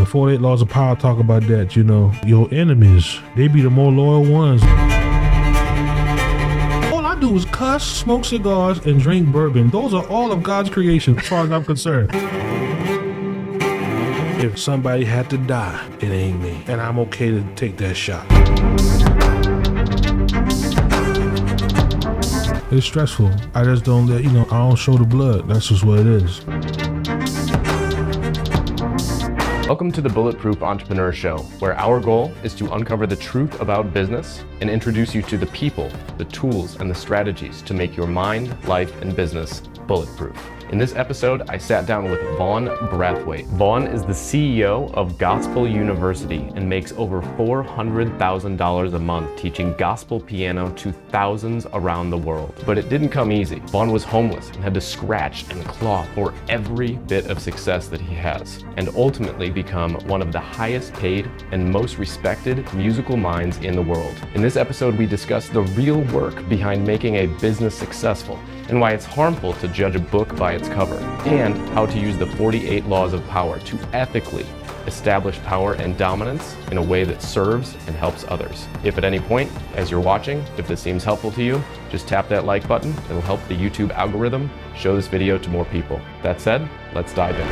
The 48 Laws of Power talk about that, you know. Your enemies, they be the more loyal ones. All I do is cuss, smoke cigars, and drink bourbon. Those are all of God's creation, as far as I'm concerned. If somebody had to die, it ain't me. And I'm okay to take that shot. It's stressful. I just don't let, I don't show the blood. That's just what it is. Welcome to the Bulletproof Entrepreneur Show, where our goal is to uncover the truth about business and introduce you to the people, the tools, and the strategies to make your mind, life, and business bulletproof. In this episode, I sat down with Vaughn Brathwaite. Vaughn is the CEO of Gospel University and makes over $400,000 a month teaching gospel piano to thousands around the world. But it didn't come easy. Vaughn was homeless and had to scratch and claw for every bit of success that he has, and ultimately become one of the highest paid and most respected musical minds in the world. In this episode, we discuss the real work behind making a business successful, and why it's harmful to judge a book by its cover, and how to use the 48 Laws of Power to ethically establish power and dominance in a way that serves and helps others. If at any point, as you're watching, if this seems helpful to you, just tap that like button. It'll help the YouTube algorithm show this video to more people. That said, let's dive in.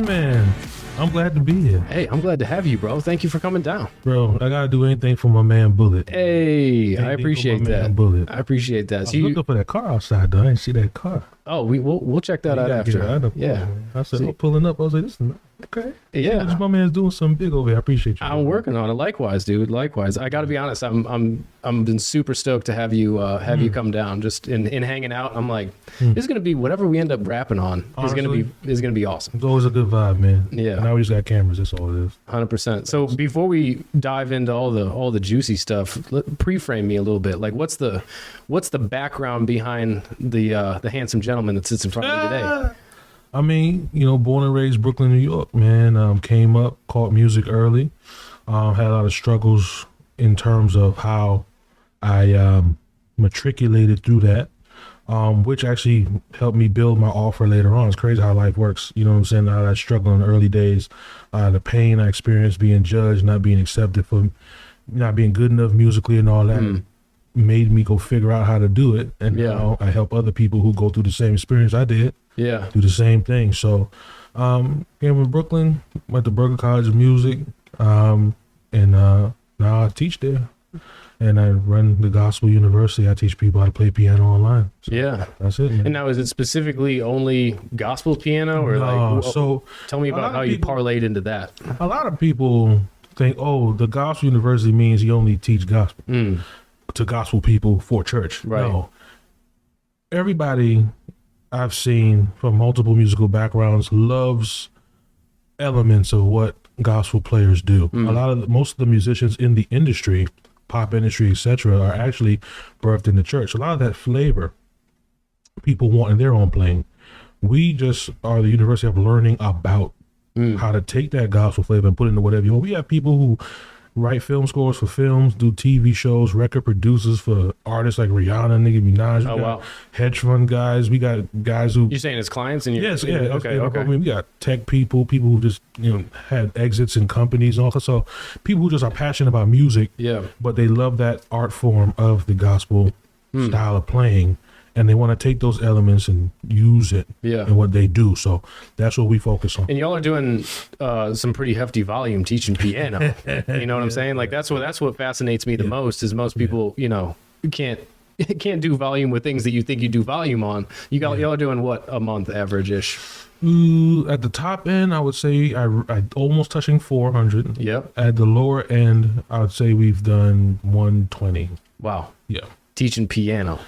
Man. I'm glad to be here. Hey, I'm glad to have you, bro. Thank you for coming down. Bro, I gotta do anything for my man Bullet. Hey, I appreciate that. Bullet. I appreciate that. I was looking for that car outside, though. I didn't see that car. Oh, we'll check that out after. Yeah. I said, pulling up. I was like, this is okay. Yeah. My man's doing something big over here. I appreciate you. I'm working on it. Likewise, dude. Likewise. I got to be honest. I'm been super stoked to have you you come down. Just in hanging out. I'm like, this is gonna be whatever we end up rapping on. Honestly, is gonna be awesome. It's always a good vibe, man. Yeah. Now we just got cameras. That's all it is. 100%. So before we dive into all the juicy stuff, pre-frame me a little bit. Like, what's the background behind the handsome gentleman that sits in front of me today? I mean, born and raised Brooklyn, New York, man. Came up, caught music early. Had a lot of struggles in terms of how I matriculated through that, which actually helped me build my offer later on. It's crazy how life works. You know what I'm saying? How I struggled in the early days, the pain I experienced being judged, not being accepted for not being good enough musically and all that. Made me go figure out how to do it, and now I help other people who go through the same experience I did do the same thing. So came from Brooklyn, went to Berkeley College of Music, and now I teach there, and I run the Gospel University. I teach people how to play piano online. So that's it, man. And now, is it specifically only gospel piano, or so tell me about how you parlayed into that? A lot of people think, the Gospel University means you only teach gospel to gospel people for church. Right. No. Everybody I've seen from multiple musical backgrounds loves elements of what gospel players do. Most of the musicians in the industry, pop industry, etc., are actually birthed in the church. A lot of that flavor people want in their own playing. We just are the University of learning about how to take that gospel flavor and put it into whatever you want. We have people who write film scores for films, do TV shows, record producers for artists like Rihanna, Nicki Minaj. We got hedge fund guys. We got guys who... You're saying as clients? And yes, Okay. I mean, we got tech people who just, had exits in companies and all that. So people who just are passionate about music, but they love that art form of the gospel style of playing. And they want to take those elements and use it in what they do. So that's what we focus on. And y'all are doing some pretty hefty volume teaching piano. You know what I'm saying? Like, that's what fascinates me the most. Is most people, you can't do volume with things that you think you do volume on. Y'all are doing what, a month average-ish? At the top end, I would say I almost touching 400. Yep. At the lower end, I would say we've done 120. Wow. Yeah. Teaching piano.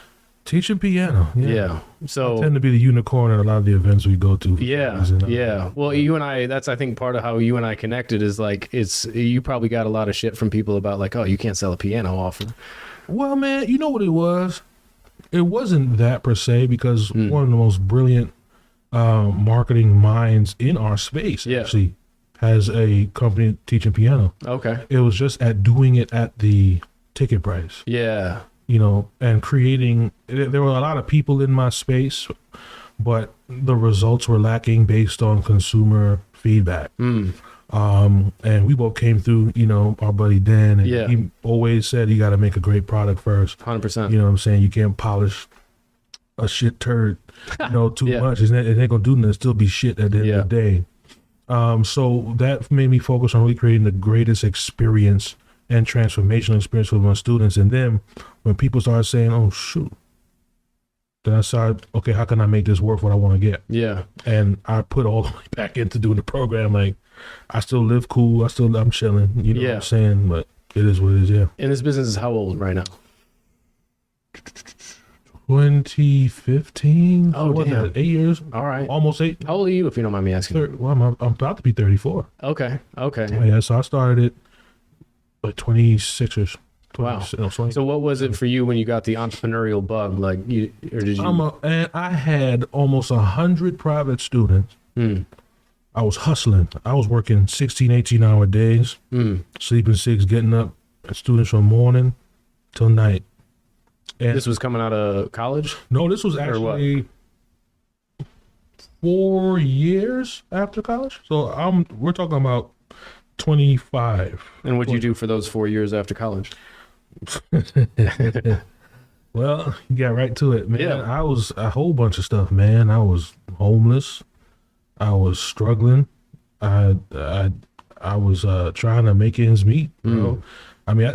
Yeah. So I tend to be the unicorn at a lot of the events we go to. Yeah. Well, you and I, that's, I think, part of how you and I connected is like, you probably got a lot of shit from people about like, you can't sell a piano offer. Well, man, you know what it was? It wasn't that per se, because one of the most brilliant marketing minds in our space actually has a company teaching piano. Okay. It was just at doing it at the ticket price. Yeah. and creating. There were a lot of people in my space, but the results were lacking based on consumer feedback. And we both came through, our buddy Dan, and Yeah. he always said you got to make a great product first. 100%. You know what I'm saying? You can't polish a shit turd, too Yeah. much. It ain't gonna do nothing. It'll still be shit at the end of the day. So that made me focus on really creating the greatest experience and transformational experience for my students. And then when people started saying, "Oh shoot," then I started, okay, how can I make this work? What I want to get, Yeah. and I put all the way back into doing the program. Like, I still live cool. I'm chilling. You know what I'm saying? But it is what it is. Yeah. And this business is how old right now? 2015. Oh, What was damn. that? 8 years. All right. Almost 8. How old are you, if you don't mind me asking? Well, I'm about to be 34. Okay. Okay. Yeah, so I started it like 26ish. Wow. 20. So what was it for you when you got the entrepreneurial bug? Like, or did you? And I had almost 100 private students. I was hustling. I was working 16, 18-hour days, sleeping 6, getting up, students from morning till night. And This was coming out of college? no, this was what? actually 4 years after college. So we're talking about 25. And what'd you do for those 4 years after college? Well, you got right to it, man. Yeah. I was a whole bunch of stuff, man. I was homeless. I was struggling. I was trying to make ends meet. You know? I mean,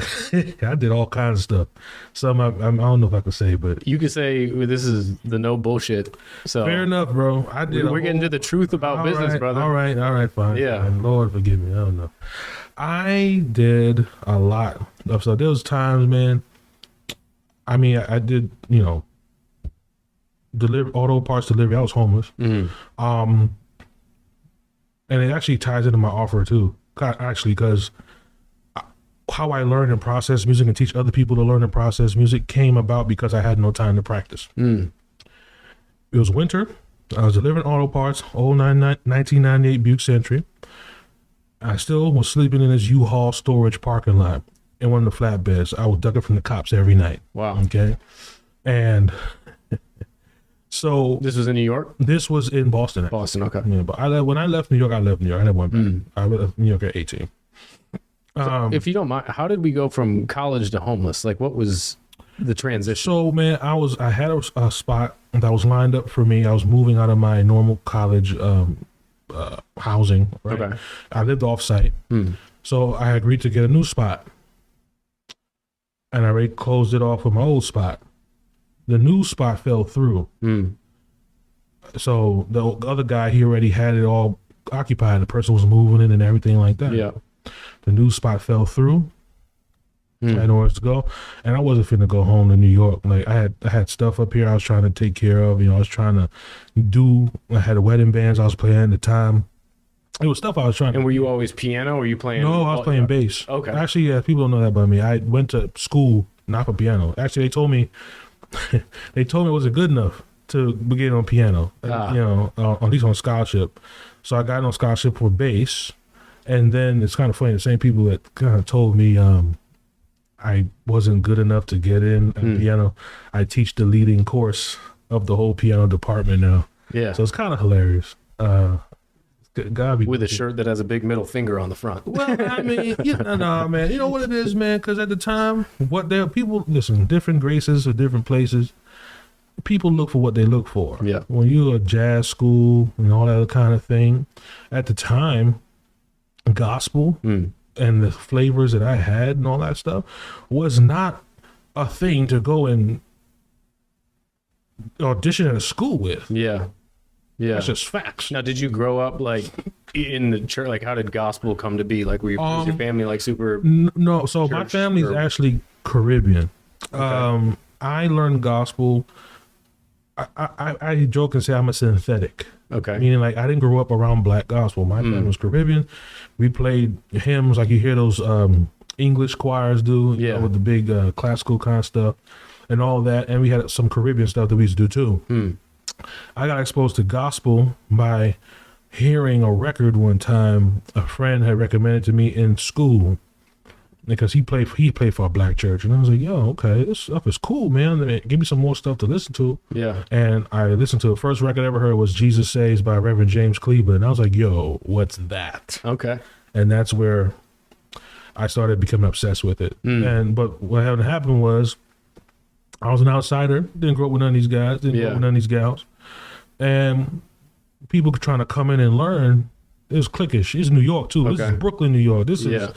I did all kinds of stuff. Some I don't know if I could say, but You could say this is the no bullshit. So fair enough, bro. I did. we're getting to the truth about business, brother. All right, fine. Yeah. fine. Lord forgive me. I don't know. I did a lot of stuff. There was times, man. I mean, I did, deliver auto parts delivery. I was homeless. And it actually ties into my offer too. Actually, because how I learned and process music and teach other people to learn and process music came about because I had no time to practice. It was winter. I was delivering auto parts, old 1998 Buick Century. I still was sleeping in this U-Haul storage parking lot in one of the flatbeds. I was ducking from the cops every night. Wow. Okay. And so This was in New York? this was in Boston. Boston, okay. Yeah, but when I left New York, I left New York. I never went back. I left New York at 18. If you don't mind, how did we go from college to homeless? Like, what was the transition? So, man, I had a spot that was lined up for me. I was moving out of my normal college housing. Right? Okay. I lived off site. So I agreed to get a new spot. And I already closed it off with my old spot. The new spot fell through. So the other guy, he already had it all occupied. The person was moving in and everything like that. Yeah. The new spot fell through. I had nowhere to go, and I wasn't finna go home to New York. Like I had stuff up here I was trying to take care of. I was trying to I had wedding bands I was playing at the time. It was stuff I was trying. And were you always piano or were you playing? No, I was playing bass. Okay. Actually, yeah, people don't know that about me. I went to school not for piano. Actually, they told me it wasn't good enough to begin on piano. At least on scholarship. So I got on scholarship for bass, and then it's kind of funny. The same people that kind of told me I wasn't good enough to get in at piano. I teach the leading course of the whole piano department now. Yeah. So it's kind of hilarious. Gotta be With a shirt that has a big middle finger on the front. well, I mean, no, man. You know what it is, man? Because at the time, people listen, different graces or different places. People look for what they look for. Yeah. When you're a jazz school and all that kind of thing, at the time, gospel and the flavors that I had and all that stuff was not a thing to go and audition at a school with. Yeah. Yeah. That's just facts. Now, did you grow up like in the church? Like, how did gospel come to be? Like, was your family like super? No, so my church family's or- actually Caribbean. Okay. I learned gospel. I joke and say I'm a synthetic. Okay. Meaning, like, I didn't grow up around black gospel. My family was Caribbean. We played hymns like you hear those English choirs do, Yeah. with the big classical kind of stuff and all that. And we had some Caribbean stuff that we used to do too. I got exposed to gospel by hearing a record one time a friend had recommended to me in school. because he played for a black church, and I was like, yo, okay, this stuff is cool, man. Give me some more stuff to listen to. Yeah. And I listened to the first record I ever heard was Jesus Saves by Reverend James Cleveland. And I was like, yo, what's that? Okay. And that's where I started becoming obsessed with it. But what had happened was I was an outsider, didn't grow up with none of these guys, didn't grow up with none of these gals. And people trying to come in and learn, it was cliquish. It's New York too. This is Brooklyn, New York. This is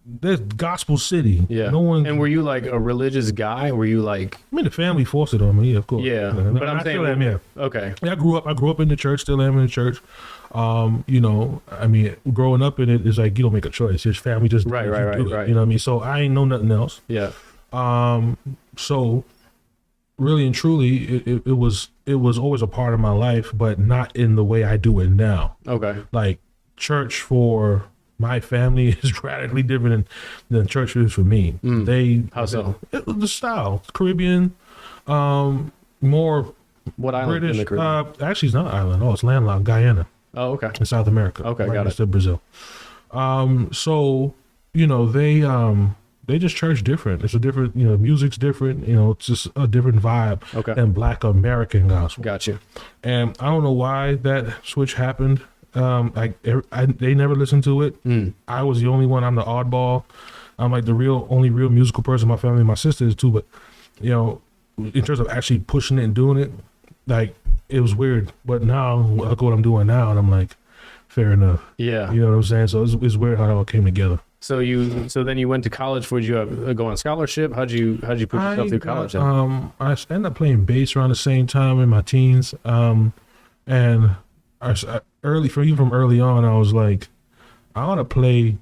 there's gospel city. Yeah. No one. And were you like a religious guy? Were you like? I mean, the family forced it on me, of course. Yeah. But I'm saying, still am, yeah. Okay. Yeah, I grew up in the church. Still am in the church. You know, I mean, growing up in it is like you don't make a choice. Your family just Right. You know what I mean? So I ain't know nothing else. Yeah. So really and truly, it was always a part of my life, but not in the way I do it now. Okay. Like church for my family is radically different than church is for me. How so? The style, Caribbean, more What island British. in the Caribbean? Actually, it's not island. Oh, it's landlocked, Guyana Oh, okay. in South America. Okay, right got next to Brazil. So you know they just church different. It's a different, you know, music's different. You know, it's just a different vibe than Black American gospel. Got you. And I don't know why that switch happened. They never listened to it. I was the only one. I'm the oddball. I'm like the only real musical person in my family. My sister is too, but you know, in terms of actually pushing it and doing it, like it was weird. But now look what I'm doing now, and I'm like, fair enough. Yeah. You know what I'm saying? So it's weird how it all came together. So then you went to college. Did you go on scholarship? How'd you put yourself through college? I ended up playing bass around the same time in my teens. And from early on, I was like, I want to play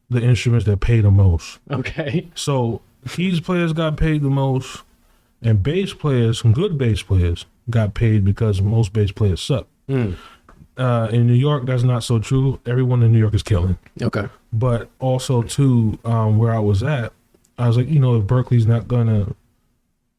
the instruments that pay the most. Okay. So keys players got paid the most, and bass players, some good bass players, got paid because most bass players suck. In New York, that's not so true. Everyone in New York is killing. Okay. But also too, where I was at, I was like, you know, if Berkeley's not gonna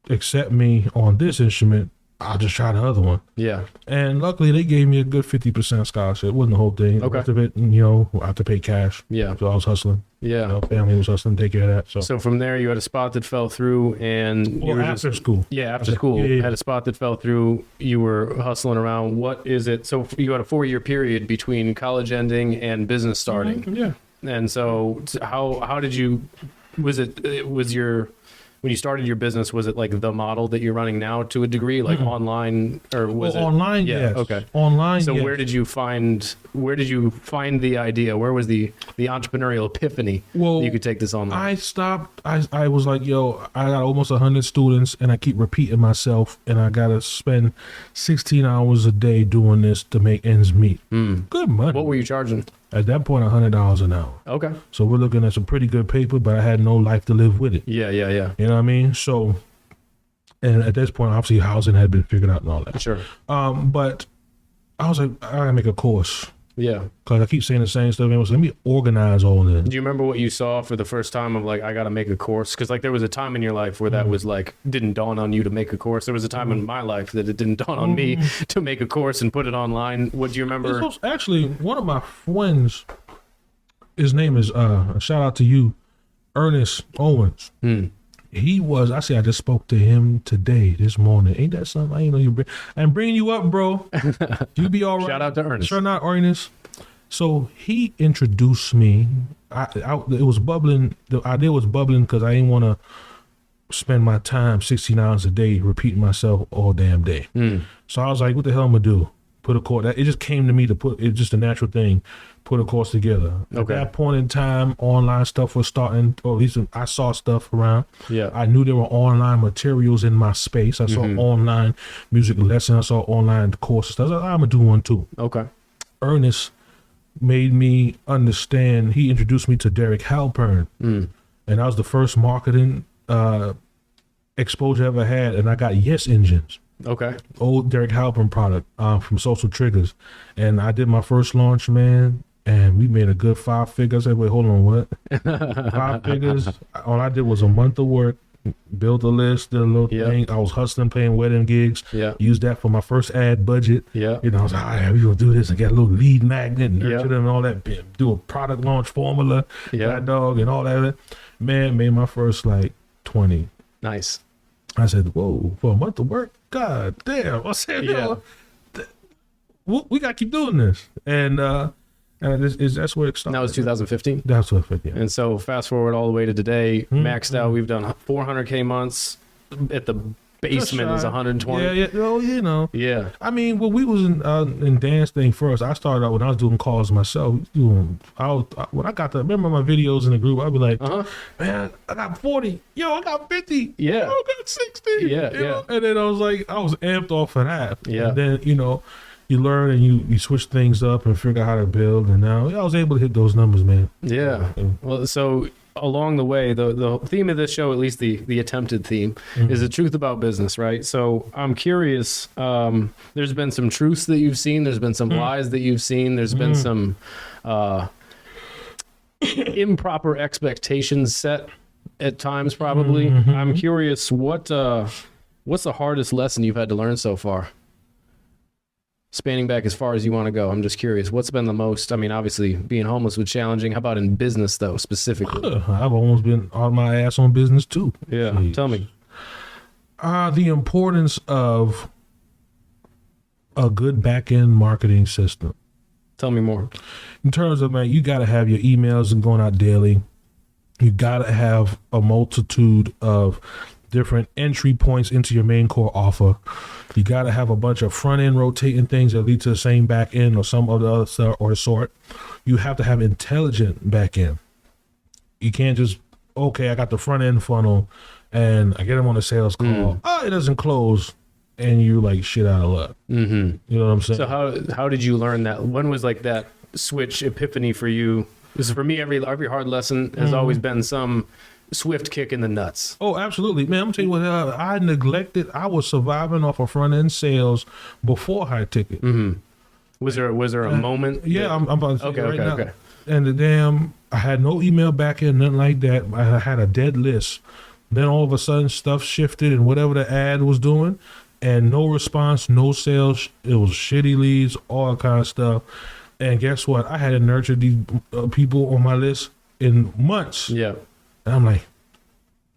accept me on this instrument, I'll just try the other one. Yeah. And luckily, they gave me a good 50% scholarship. It wasn't the whole thing. Okay. The rest of it, you know, I had to pay cash. Yeah. So I was hustling. Yeah. You know, family was hustling, take care of that. So from there, you had a spot that fell through, and you were after school. Yeah, after school, Yeah. had a spot that fell through. You were hustling around. What is it? So you had a 4-year period between college ending and business starting. Yeah. And so how did you? When you started your business, was it like the model that you're running now to a degree, like online, or was it online? Yeah. Yes. Okay. Online. So yes. where did you find the idea? Where was the entrepreneurial epiphany that you could take this online? I stopped. I was like, yo, I got almost 100 students, and I keep repeating myself, and I gotta spend 16 hours a day doing this to make ends meet. Good money. What were you charging? At that point, $100 an hour. Okay. So we're looking at some pretty good paper, but I had no life to live with it. Yeah. You know what I mean? So, and at this point, obviously, housing had been figured out and all that. Sure. But I was like, I gotta make a course. Yeah. Because I keep saying the same stuff. And I was like, let me organize all this. Do you remember what you saw for the first time of like, I got to make a course? Because like there was a time in your life where that was like, didn't dawn on you to make a course. There was a time in my life that it didn't dawn on me to make a course and put it online. What do you remember? Actually, one of my friends, his name is, a shout out to you, Ernest Owens. He was, I just spoke to him today, this morning. Ain't that something? I ain't know I'm bringing you up, bro. You be all right. Shout out to Ernest. Sure not, Ernest. So he introduced me. It was bubbling. The idea was bubbling because I didn't want to spend my time 16 hours a day repeating myself all damn day. So I was like, what the hell am I going to do? Put a course. It just came to me to put, it's just a natural thing, put a course together. Okay. At that point in time, online stuff was starting, or at least I saw stuff around. Yeah. I knew there were online materials in my space. I saw online music lessons. I saw online courses. I was like, I'm going to do one too. Okay. Ernest made me understand. He introduced me to Derek Halpern. And that was the first marketing exposure I ever had. And I got Yes Engines. Okay. Old Derek Halpern product from Social Triggers. And I did my first launch, man, and we made a good 5 figures. I said, wait, hold on, what? 5 figures? All I did was a month of work, built a list, did a little Yeah. thing. I was hustling, playing wedding gigs. Yeah. Used that for my first ad budget. Yeah. You know, I was like, all right, we gonna do this and get a little lead magnet and nurture Yeah. them and all that. Do a product launch formula, Yeah. hot dog and all that. Man, made my first like 20. Nice. I said, whoa, for a month of work? God damn. I said, yo, we got to keep doing this. And that's where it started. That was 2015. That's what I think, yeah. And so fast forward all the way to today, maxed out. We've done 400K months. At the basement is shy. 120. Yeah, yeah. Oh, you know. Yeah. I mean, when we was in dance thing first, I started out when I was doing calls myself. When I got to remember my videos in the group, I'd be like, man, I got 40. Yo, I got 50. Yeah. Yo, I got 60. Yeah, You know? And then I was amped off for that. Yeah. And then, you learn and you switch things up and figure out how to build. And now I was able to hit those numbers, man. Yeah. Well, so along the way, the theme of this show, at least the attempted theme, is the truth about business, right? So I'm curious. There's been some truths that you've seen. There's been some lies that you've seen. There's been some improper expectations set at times, probably. I'm curious, what's the hardest lesson you've had to learn so far? Spanning back as far as you want to go, I'm just curious. What's been the most? I mean, obviously, being homeless was challenging. How about in business, though, specifically? I've almost been on my ass on business, too. Yeah, Jeez. tell me. The importance of a good back-end marketing system. Tell me more. In terms of, man, you got to have your emails and going out daily. You got to have a multitude of different entry points into your main core offer. You got to have a bunch of front end rotating things that lead to the same back end or some of the other stuff or sort. You have to have intelligent back end. You can't just, okay, I got the front end funnel and I get them on a sales call. Oh, it doesn't close. And you're like shit out of luck. Mm-hmm. You know what I'm saying? So how did you learn that? When was like that switch epiphany for you? Because for me, every hard lesson has always been some swift kick in the nuts. Oh, absolutely, man. I'm gonna tell you what. I neglected. I was surviving off of front end sales before high ticket. Was there a moment? Yeah, that- I'm about to say Okay, it right okay, now. okay. And I had no email back end, nothing like that. I had a dead list. Then all of a sudden, stuff shifted, and whatever the ad was doing, and no response, no sales. It was shitty leads, all kind of stuff. And guess what? I had to nurture these people on my list in months. Yeah. And I'm like,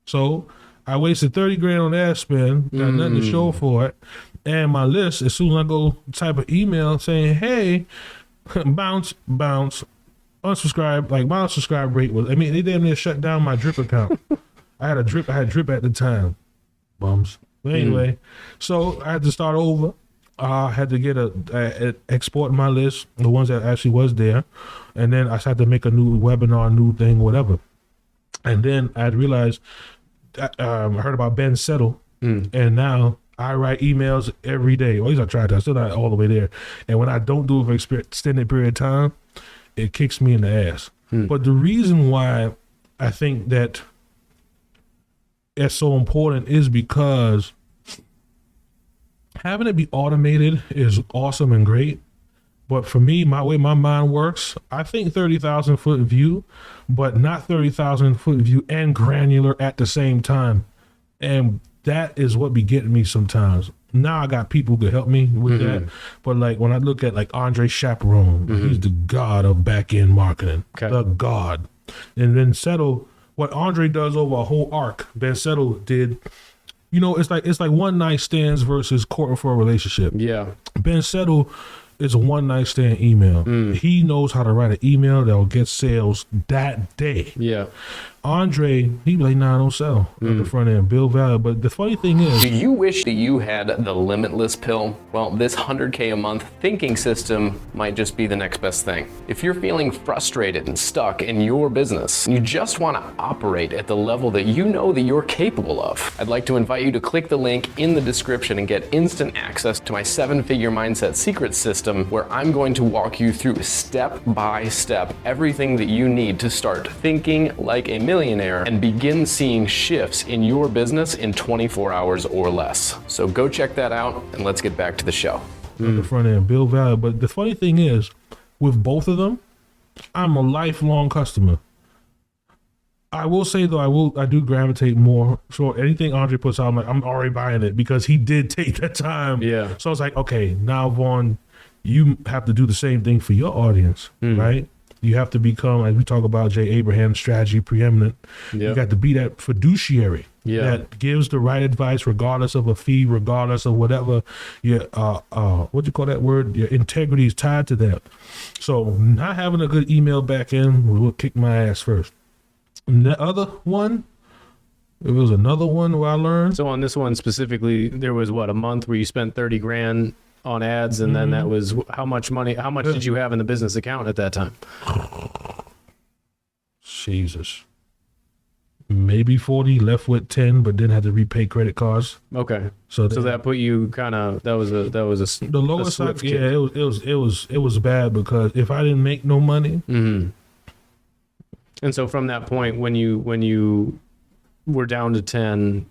so I wasted 30 grand on ad spend, got nothing to show for it. And my list, as soon as I go type an email saying, hey, bounce, unsubscribe, like my unsubscribe rate was, they damn near shut down my drip account. I had drip at the time. Bums. But anyway, so I had to start over. I had to get export my list, the ones that actually was there. And then I had to make a new webinar, new thing, whatever. And then I realized, I heard about Ben Settle, and now I write emails every day. Well, at least I tried to. I'm still not all the way there. And when I don't do it for extended period of time, it kicks me in the ass. But the reason why I think that it's so important is because having it be automated is awesome and great. But for me, my way my mind works, I think 30,000 foot view, but not 30,000 foot view and granular at the same time. And that is what be getting me sometimes. Now I got people who can help me with that. But like when I look at like Andre Chaperone, he's the god of back end marketing, the god. And then Settle, what Andre does over a whole arc, Ben Settle did. It's like one night stands versus courting for a relationship. Yeah. Ben Settle is a one night stand email. He knows how to write an email that will get sales that day. Yeah. Andre, he be like, nah, I don't sell at the front end, build value. But the funny thing is, Do you wish that you had the limitless pill? Well, this 100K a month thinking system might just be the next best thing. If you're feeling frustrated and stuck in your business, you just want to operate at the level that you know that you're capable of, I'd like to invite you to click the link in the description and get instant access to my 7-figure mindset secret system, where I'm going to walk you through step by step everything that you need to start thinking like a millionaire and begin seeing shifts in your business in 24 hours or less. So go check that out and let's get back to the show. at the front end, build value. But the funny thing is, with both of them, I'm a lifelong customer. I will say though, I do gravitate more. So anything Andre puts out, I'm already buying it because he did take that time. Yeah. So it's like, okay, now Vaughn, you have to do the same thing for your audience, right? You have to become, as we talk about Jay Abraham, strategy preeminent. You Yep. got to be that fiduciary Yeah. that gives the right advice, regardless of a fee, regardless of whatever your what you call that word? Your integrity is tied to that. So not having a good email back end will kick my ass first. And the other one, it was another one where I learned. So on this one specifically, there was what, a month where you spent 30 grand on ads, and then that was how much money? How much did you have in the business account at that time? Jesus. Maybe 40, left with 10, but then had to repay credit cards. Okay, So, so that put you kind of that was a the lowest I, swift kick. yeah, it was bad because if I didn't make no money, And so from that point, when you were down to 10,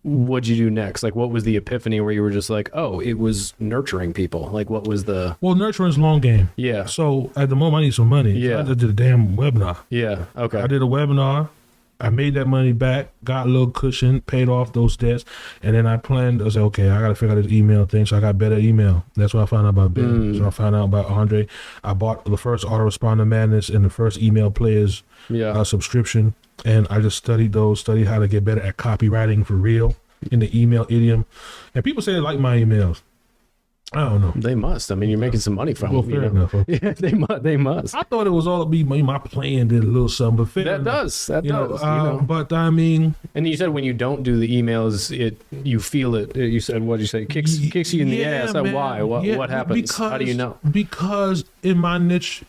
what'd you do next? Like, what was the epiphany where you were just like, oh, it was nurturing people? Like, what was the? well, nurturing's long game. Yeah, So at the moment I need some money. So Yeah. I did a damn webinar. yeah, okay, I did a webinar. I made that money back, got a little cushion, paid off those debts, and then I planned. I said, okay, I got to figure out this email thing. So I got better email. That's what I found out about Ben. So I found out about Andre. I bought the first Autoresponder Madness and the first Email Players yeah, subscription, and I just studied how to get better at copywriting for real in the email idiom. And people say they like my emails. I don't know. they must. I mean, you're making some money from Well, them. fair You know? enough. Okay. Yeah, they must. I thought it was all be my plan did a little something, but fair That enough. does. That You know, does. You know. but I mean, And you said when you don't do the emails, you feel it. You said, what did you say? Kicks you in the yeah, ass. man. Why? Yeah, What happens? How do you know? Because in my niche,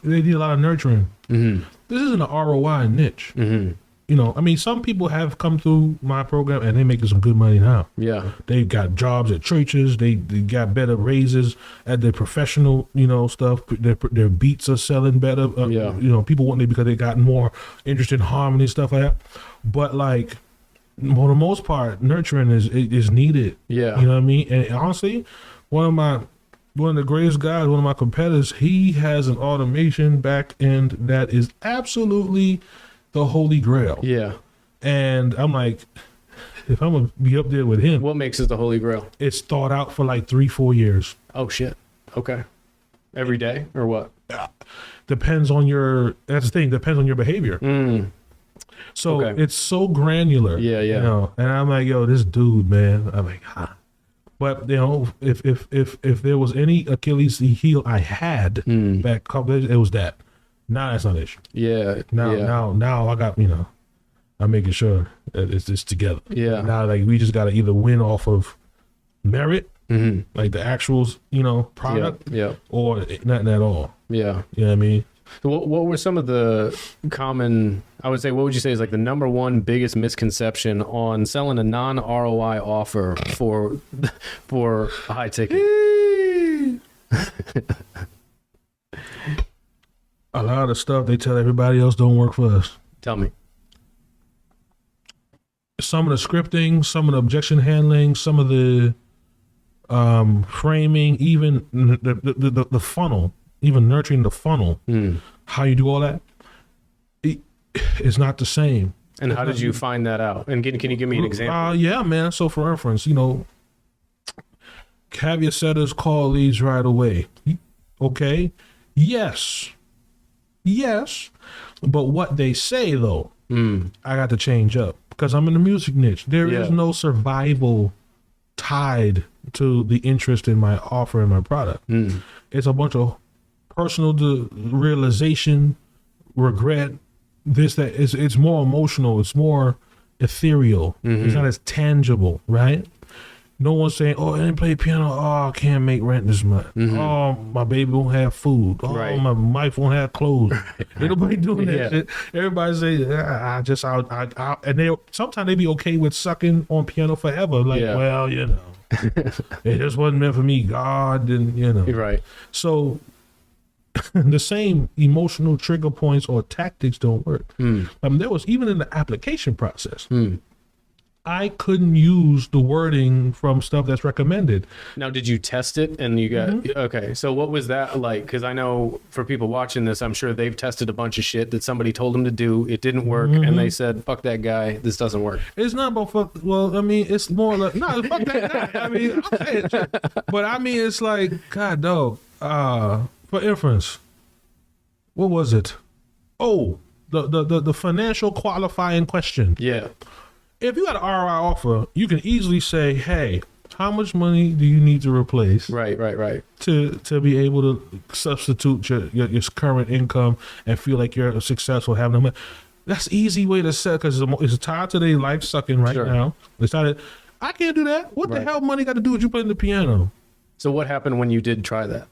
they need a lot of nurturing. Mm-hmm. This isn't an ROI niche. Mm-hmm. You know, I mean, some people have come through my program and they're making some good money now. Yeah. They got jobs at churches. They got better raises at their professional, stuff. Their beats are selling better. Yeah. People want it because they got more interest in harmony and stuff like that. But like, for the most part, nurturing is needed. Yeah. You know what I mean? And honestly, one of the greatest guys, one of my competitors, he has an automation back end that is absolutely the holy grail. Yeah. And I'm like, if I'm gonna be up there with him, What makes it the Holy Grail? it's thought out for like 3-4 years. Oh shit. Okay. Every day or what? That's the thing, depends on your behavior. So Okay. it's so granular. Yeah, yeah. And I'm like, yo, this dude, man. I'm like, But if there was any Achilles heel I had back, it was that. Now that's not an issue. Yeah. Now I got, I'm making sure that it's together. Yeah. Now, like, we just got to either win off of merit, like the actuals, product, Yeah. or nothing at all. Yeah. You know what I mean? So what were some of the common, I would say, what would you say is like the number one biggest misconception on selling a non-ROI offer for a high ticket? A lot of stuff they tell everybody else don't work for us. Tell me. Some of the scripting, some of the objection handling, some of the framing, even the funnel, even nurturing the funnel, how you do all that, it's not the same. And how did you find that out? And can you give me an example? Yeah, man. So for reference, caveat setters call leads right away. Okay. Yes. But what they say though, I got to change up because I'm in the music niche. There is Yeah. no survival tied to the interest in my offer and my product. It's a bunch of personal realization, regret, this, that. It's more emotional. It's more ethereal. It's not as tangible, right? No one's saying, "Oh, I didn't play piano. Oh, I can't make rent this month. Oh, my baby won't have food. Oh, Right. my wife won't have clothes." Ain't nobody doing that Yeah. shit. Everybody say, and they sometimes they be okay with sucking on piano forever. Like, Yeah. well, it just wasn't meant for me. God didn't, You're right. So the same emotional trigger points or tactics don't work. There was even in the application process. I couldn't use the wording from stuff that's recommended. Now, did you test it and you got okay? So what was that like? Because I know for people watching this, I'm sure they've tested a bunch of shit that somebody told them to do. It didn't work, and they said, "Fuck that guy. This doesn't work." It's not about fuck. Well, I mean, it's more like no, fuck that guy. I mean, I'm saying shit. But I mean, it's like God, dog. For inference, what was it? Oh, the financial qualifying question. Yeah. If you got an ROI offer, you can easily say, "Hey, how much money do you need to replace Right. to be able to substitute your current income and feel like you're successful having the money?" That's an easy way to set because it's tied to their life sucking right Sure. now. It's tied. I can't do that. What the Right. hell money got to do with you playing the piano? So what happened when you did try that?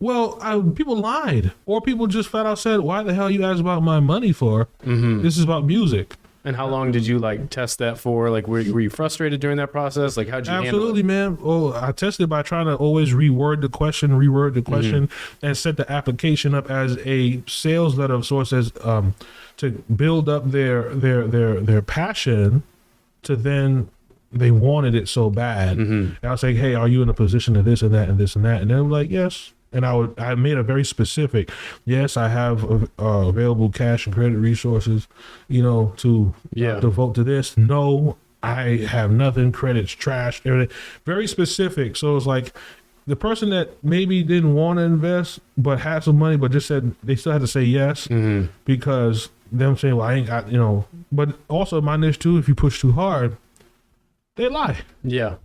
Well, people lied, or people just flat out said, "Why the hell you asked about my money for? This is about music." And how long did you like test that for? Like, were you frustrated during that process? Like, how'd you Absolutely, handle man. Oh, I tested by trying to always reword the question, and set the application up as a sales letter of sorts, as to build up their passion. To then they wanted it so bad. And I was like, "Hey, are you in a position of this and that and this and that?" And they were like, "Yes." And I made it very specific. Yes, I have available cash and credit resources, to devote to this. No, I have nothing. Credit's trash. Everything. Very specific. So it's like the person that maybe didn't want to invest but had some money, but just said they still had to say yes because them saying, "Well, I ain't got," But also my niche too. If you push too hard, they lie. Yeah.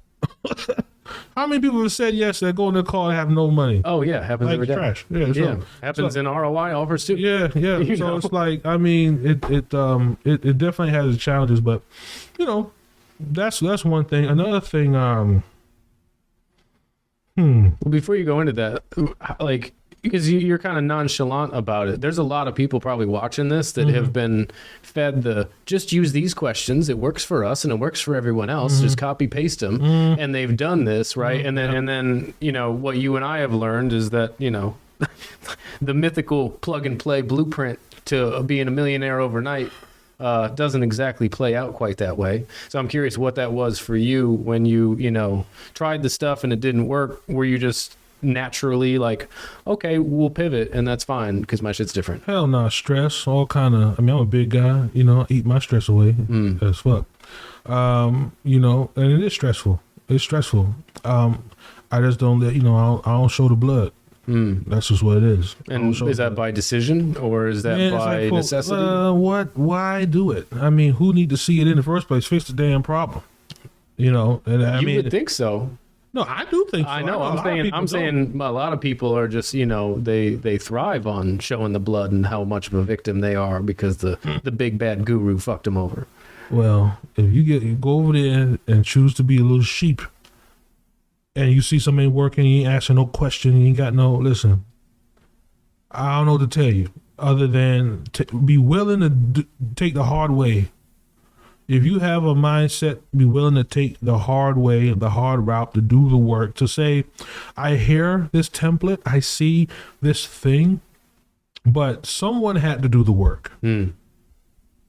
How many people have said yes that go in their car and have no money? Oh yeah, happens Like every day. trash. Yeah. Yeah, happens in ROI offers too. Yeah. You So know? it's like, I mean, it definitely has its challenges, but that's one thing. Another thing, Well, before you go into that, like, because you're kind of nonchalant about it, there's a lot of people probably watching this that have been fed just use these questions. It works for us and it works for everyone else. Just copy paste them, and they've done this right. And then what you and I have learned is that the mythical plug and play blueprint to being a millionaire overnight doesn't exactly play out quite that way. So I'm curious what that was for you when you tried the stuff and it didn't work. Were you just naturally like, okay, we'll pivot and that's fine because my shit's different? hell nah, stress, all kind of. I mean, I'm a big guy. I eat my stress away as fuck. And it is stressful. It's stressful. I just don't let I don't show the blood. That's just what it is. And is that by decision or is that Man, it's by like, necessity? Why do it? I mean, who need to see it in the first place? Fix the damn problem. And I you mean, would think so. no, I do think so. I know. a lot of people I'm don't. saying a lot of people are just, they thrive on showing the blood and how much of a victim they are because the big bad guru fucked them over. Well, if you go over there and choose to be a little sheep, and you see somebody working, you ain't asking no question, you ain't got no listen. I don't know what to tell you other than be willing to take the hard way. If you have a mindset, be willing to take the hard way, the hard route, to do the work, to say, I hear this template, I see this thing, but someone had to do the work.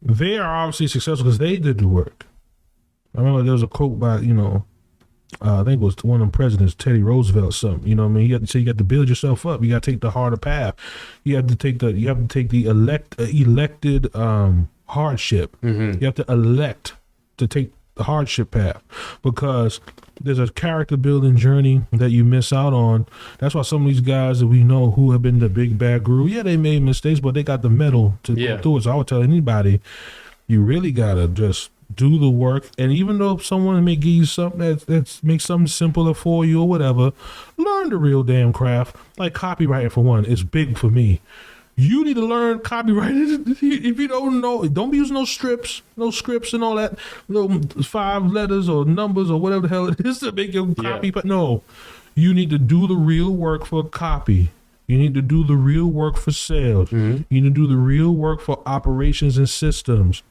They are obviously successful because they did the work. I remember there was a quote by, I think it was one of the presidents, Teddy Roosevelt, something. You know what I mean? You have to say you got to build yourself up. You got to take the harder path. You have to take the elected hardship. You have to elect to take the hardship path because there's a character building journey that you miss out on. That's why some of these guys that we know who have been the big bad guru, they made mistakes, but they got the metal to go through it. So I would tell anybody, you really gotta just do the work. And even though someone may give you something that makes something simpler for you or whatever, learn the real damn craft. Like copywriting, for one, is big for me. You need to learn copywriting. If you don't know, don't be using no scripts and all that, little 5 letters or numbers or whatever the hell it is to make your copy. But no, you need to do the real work for copy. You need to do the real work for sales. You need to do the real work for operations and systems.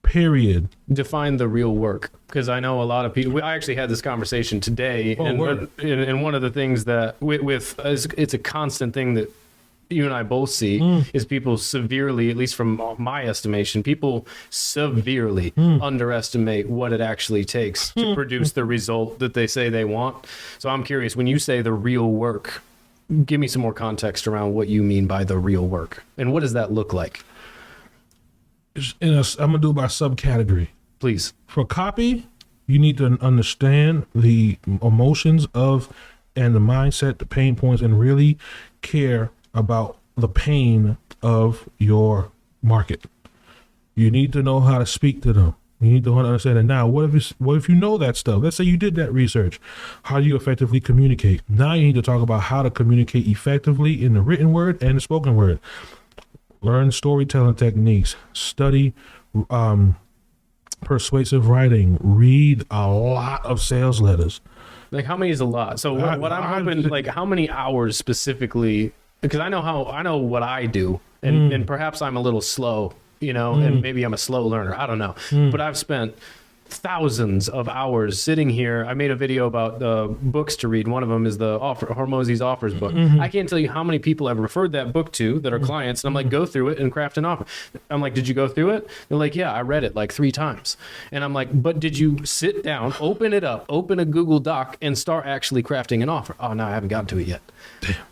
Period. Define the real work, because I know a lot of people. I actually had this conversation today, and one of the things that with it's a constant thing that you and I both see is people severely, at least from my estimation, people severely underestimate what it actually takes to produce the result that they say they want. So I'm curious, when you say the real work, give me some more context around what you mean by the real work, and what does that look like? I'm gonna do it by subcategory. Please. For copy, you need to understand the emotions of and the mindset, the pain points, and really care about the pain of your market. You need to know how to speak to them. You need to understand it. Now, what if you know that stuff? Let's say you did that research. How do you effectively communicate? Now you need to talk about how to communicate effectively in the written word and the spoken word. Learn storytelling techniques. Study persuasive writing. Read a lot of sales letters. Like, how many is a lot? So what I'm hoping, like, how many hours specifically? Because I know what I do, and perhaps I'm a little slow, and maybe I'm a slow learner. I don't know, but I've spent thousands of hours sitting here. I made a video about books to read. One of them is the Hormozi's Offers book. I can't tell you how many people I've referred that book to that are clients, and I'm like, go through it and craft an offer. I'm like, did you go through it? They're like, yeah, I read it like 3 times. And I'm like, but did you sit down, open it up, open a Google Doc, and start actually crafting an offer? Oh, no, I haven't gotten to it yet.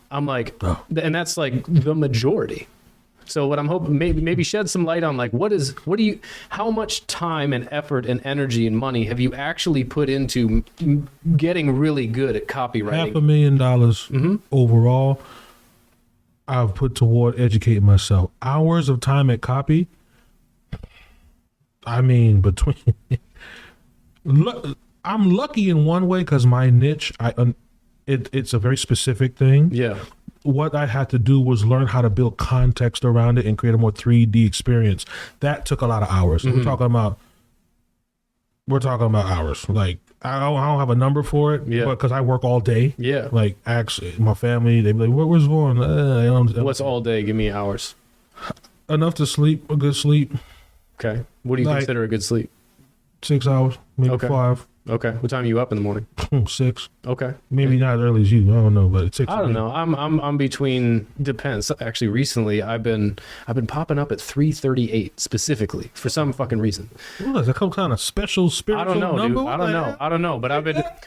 I'm like, and that's like the majority. So what I'm hoping, maybe shed some light on, like, how much time and effort and energy and money have you actually put into getting really good at copywriting? $500,000 overall I've put toward educating myself. Hours of time at copy. I mean, I'm lucky in one way because my niche, it's a very specific thing. Yeah. What I had to do was learn how to build context around it and create a more 3D experience. That took a lot of hours. We're talking about hours. Like, I don't have a number for it, because I work all day. Yeah. Like, actually, my family, they be like, where's going? What's all day? Give me hours. Enough to sleep, a good sleep. Okay. What do you consider a good sleep? 6 hours, maybe 5. Okay. What time are you up in the morning? 6. Okay. Maybe not as early as you. I don't know, but it's 6. I don't know. I'm between. Depends. Actually, recently I've been popping up at 3:38 specifically for some fucking reason. What is that? Some kind of special spiritual I don't know, number? dude. I don't know. But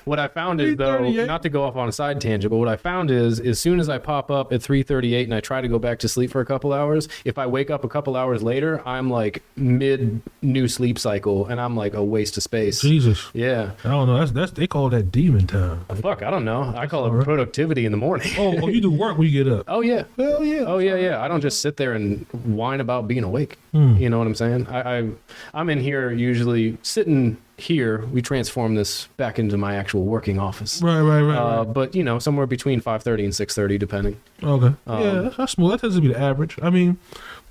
what I found is, though, not to go off on a side tangent, but what I found is, as soon as I pop up at 3:38 and I try to go back to sleep for a couple hours, if I wake up a couple hours later, I'm like mid new sleep cycle, and I'm like a waste of space. Jesus. Yeah. I don't know. That's they call that demon time. Fuck, I don't know. I call it productivity in the morning. Oh, you do work when you get up. Oh yeah. Hell yeah. Oh yeah. I don't just sit there and whine about being awake. You know what I'm saying? I'm in here usually sitting here. We transform this back into my actual working office. Right. But somewhere between 5:30 and 6:30, depending. Okay. Yeah, that's smooth. That tends to be the average. I mean,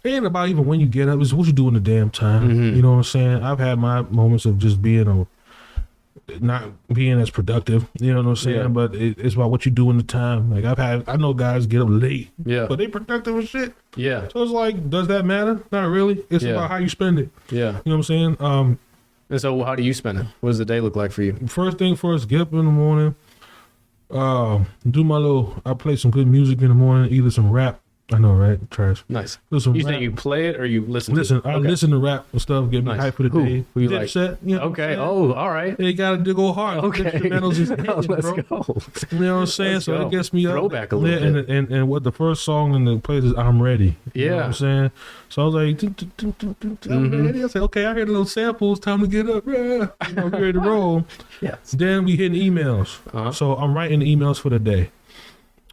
it ain't about even when you get up. It's what you do in the damn time. You know what I'm saying? I've had my moments of just not being as productive, you know what I'm saying? Yeah. But it's about what you do in the time. Like, I know guys get up late, but they productive as shit. Yeah. So it's like, does that matter? Not really. It's about how you spend it. Yeah. You know what I'm saying? And so how do you spend it? What does the day look like for you? First thing first, get up in the morning, I play some good music in the morning, either some rap. I know, right? Trash. Nice. You think you play it or you listen to it? I listen to rap and stuff, get me hype for the day. Who you like? Set, you know okay. Oh, all right. They got to go hard. Okay. Instrumentals is hitting, Let's bro. go. You know what I'm saying? Let's So go. it gets me up. Throwback a little bit. And what the first song in the playlist is I'm Ready. You know what Yeah. I'm saying? So I was like, I'm ready. I said, okay, I heard a little samples. Time to get up. Yeah. I'm ready to roll. Yes. Then we hitting emails. So I'm writing emails for the day.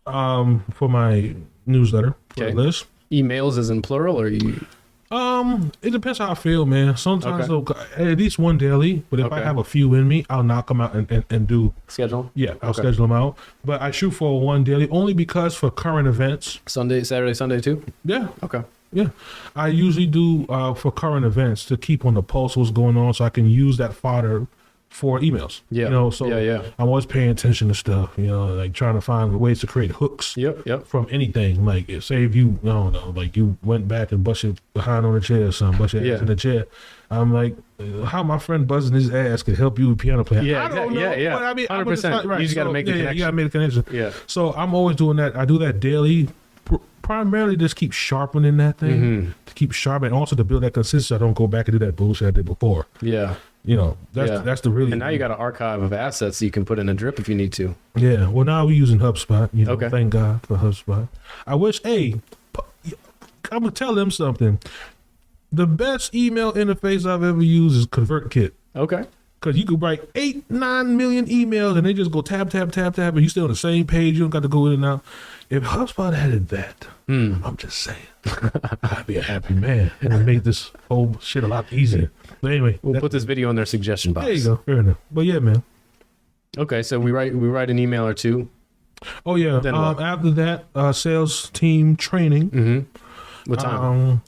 For my newsletter, for the list. Emails is in plural, or you? It depends how I feel, man. Sometimes at least one daily, but if I have a few in me, I'll knock them out and do Schedule? Yeah, I'll schedule them out. But I shoot for one daily only because for current events. Saturday, Sunday too? Yeah. Okay. Yeah. I usually do for current events to keep on the pulse what's going on so I can use that fodder for emails. Yeah. You know, so I'm always paying attention to stuff, you know, like trying to find ways to create hooks from anything. Like, say if you, I don't know, like you went back and busted behind on a chair or something, bust your ass in the chair. I'm like, how my friend buzzing his ass could help you with piano playing. Yeah, I don't know. yeah. But I mean, 100%. Right. You just got to make the connection. You got to make the connection. Yeah. So I'm always doing that. I do that daily primarily just keep sharpening that thing, to keep sharp, and also to build that consistency. I don't go back and do that bullshit I did before. Yeah. You know, that's the really. And now you got an archive of assets that you can put in a drip if you need to. Yeah. Well, now we're using HubSpot. You know, Okay. Thank God for HubSpot. I wish. Hey, I'm gonna tell them something. The best email interface I've ever used is ConvertKit. Okay. Because you could write 8-9 million emails and they just go tab, tab, tab, tab, and you stay on the same page. You don't got to go in and out. If HubSpot added that, I'm just saying, I'd be a happy man. It would make this whole shit a lot easier. But anyway, We'll put this video in their suggestion box. there you go. Fair enough. But yeah, man. Okay, so we write an email or two. Oh yeah. Then what? After that, sales team training. What time?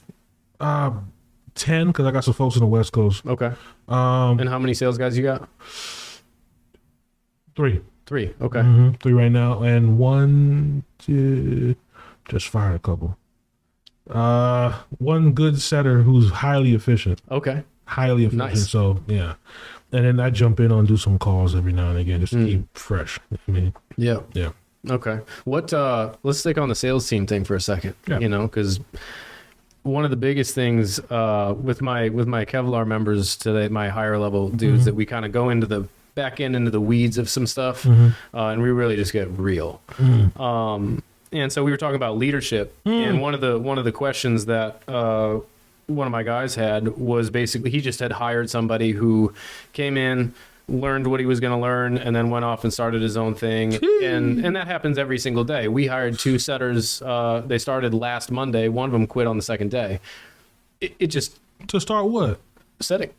10, because I got some folks on the West Coast. Okay. And how many sales guys you got? 3. 3. Okay. 3 right now, and 1 just fired a couple. One good setter who's highly efficient. Okay. Highly efficient. Nice. So yeah. And then I jump in on do some calls every now and again just to keep fresh. I mean, Yeah. yeah. Okay. What? Let's stick on the sales team thing for a second. Yeah. You know, because one of the biggest things with my Kevlar members today, my higher level dudes, that we kind of go into the back end, into the weeds of some stuff, and we really just get real. And so we were talking about leadership, and one of the questions that one of my guys had was basically he just had hired somebody who came in, learned what he was going to learn, and then went off and started his own thing. And that happens every single day. We hired 2 setters. They started last Monday. One of them quit on the second day. It just To start what? setting.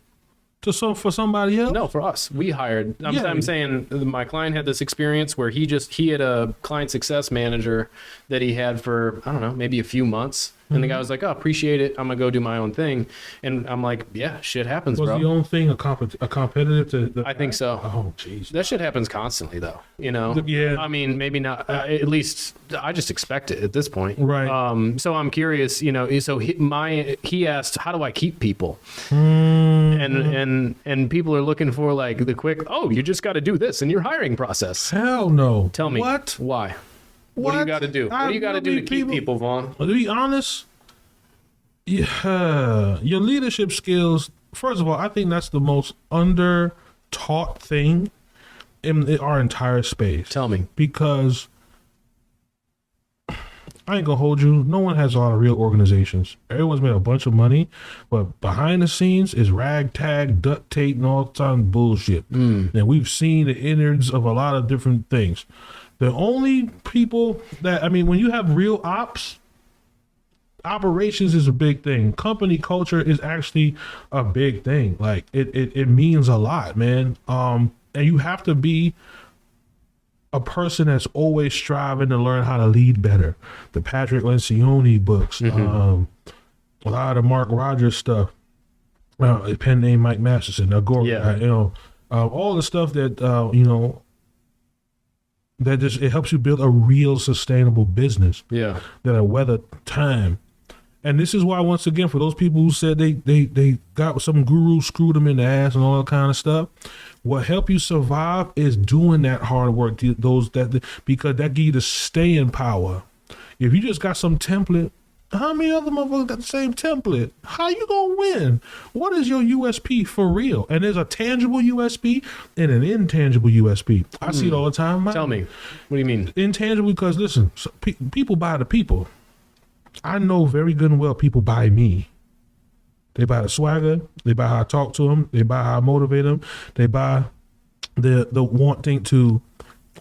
For somebody else? No, for us. We hired. Yeah. I'm saying my client had this experience where he had a client success manager that he had for, I don't know, maybe a few months. And the guy was like, "Oh, appreciate it. I'm gonna go do my own thing." And I'm like, "Yeah, shit happens, Was bro." the own thing a competitive to the I think so. Oh, jeez. That shit happens constantly, though. You know. Yeah. I mean, maybe not. At least I just expect it at this point. Right. So I'm curious. You know. So he asked, "How do I keep people?" And people are looking for like the quick. Oh, you just got to do this in your hiring process. Hell no. Tell me What? Why? What do you got to do? What do you got to do to keep people, Vaughn? To be honest, yeah, your leadership skills. First of all, I think that's the most under-taught thing in our entire space. Tell me. Because I ain't gonna hold you. No one has a lot of real organizations. Everyone's made a bunch of money, but behind the scenes is ragtag, duct tape, and all kinds of bullshit. And we've seen the innards of a lot of different things. The only people that, I mean, when you have real ops, operations is a big thing. Company culture is actually a big thing. Like it means a lot, man. And you have to be a person that's always striving to learn how to lead better. The Patrick Lencioni books, a lot of the Mark Rogers stuff, a pen name Mike Masterson, Agora, all the stuff that that just it helps you build a real sustainable business. Yeah. That'll weather time. And this is why, once again, for those people who said they got some guru screwed them in the ass and all that kind of stuff, what help you survive is doing that hard work. Because that give you the staying power. If you just got some template, how many other motherfuckers got the same template? How you gonna win? What is your USP for real? And there's a tangible USP and an intangible USP. I see it all the time. Tell me. What do you mean? Intangible, because listen, people buy the people. I know very good and well people buy me. They buy the swagger. They buy how I talk to them. They buy how I motivate them. They buy the wanting to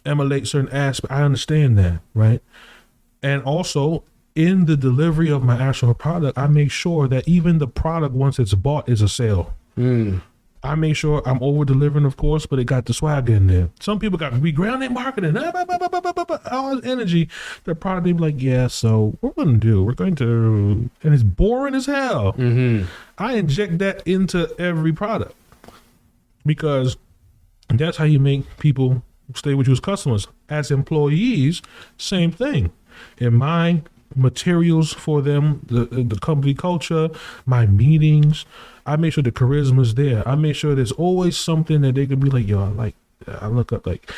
emulate certain aspects. I understand that, right? And also, in the delivery of my actual product, I make sure that even the product, once it's bought, is a sale. I make sure I'm over delivering, of course, but it got the swag in there. Some people got regrounded marketing, all this energy. The product, they be like, yeah, so we're going to, and it's boring as hell. I inject that into every product because that's how you make people stay with you as customers. As employees, same thing. In my materials for them, the company culture, my meetings, I make sure the charisma's there. I make sure there's always something that they can be like, yo, I look up, like,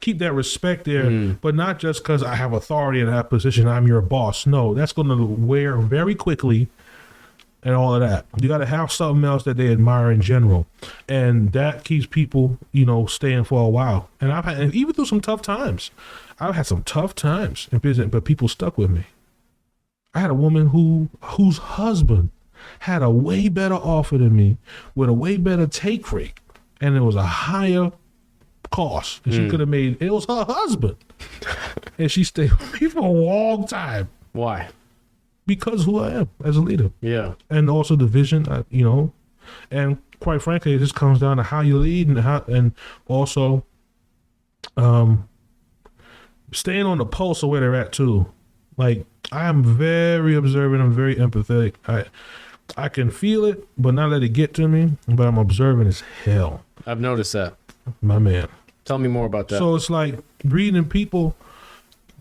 keep that respect there, but not just because I have authority in that position. I'm your boss. No, that's going to wear very quickly, and all of that. You got to have something else that they admire in general, and that keeps people, staying for a while. And I've had, and even through some tough times, I've had some tough times in business, but people stuck with me. I had a woman whose husband had a way better offer than me with a way better take rate, and it was a higher cost. And she could have made, it was her husband. And she stayed with me for a long time. Why? Because who I am as a leader. Yeah. And also the vision, and quite frankly, it just comes down to how you lead and also staying on the pulse of where they're at too. Like, I am very observant. I'm very empathetic. I can feel it, but not let it get to me. But I'm observant as hell. I've noticed that. My man. Tell me more about that. So it's like reading people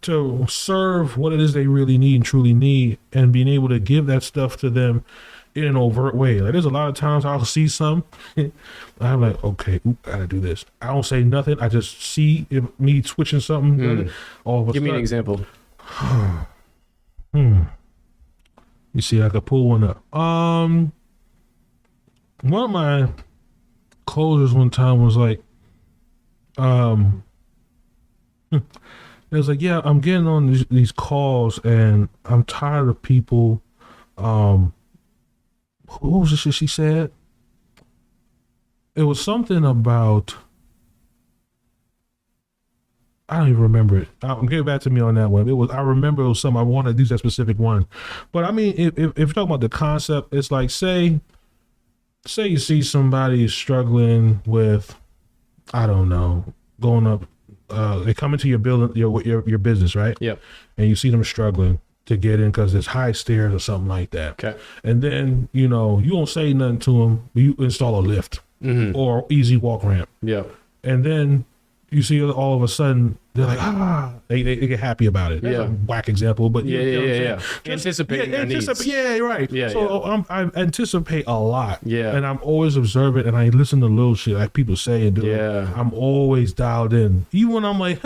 to serve what it is they really need and truly need, and being able to give that stuff to them in an overt way. Like, there's a lot of times I'll see some, I'm like, okay, gotta do this. I don't say nothing. I just see me switching something. All of a Give me an sudden, example. You see, I could pull one up. One of my closers one time was like, it was like, yeah, I'm getting on these calls and I'm tired of people. What was the shit she said? It was something about, I don't even remember it. Get back to me on that one. I remember it was something I wanted to do, that specific one. But I mean, if you're talking about the concept, it's like, say you see somebody struggling with, I don't know, going up, they come into your building, your business, right? Yep. And you see them struggling to get in because there's high stairs or something like that. Okay. And then, you don't say nothing to them, but you install a lift or easy walk ramp. Yeah. And then you see all of a sudden they're like, they get happy about it. That's a whack example, but Yeah. Anticipating their needs. Yeah, right. Yeah, so I anticipate a lot. Yeah. And I'm always observant, and I listen to little shit like people say and do. Yeah. I'm always dialed in. Even when I'm like,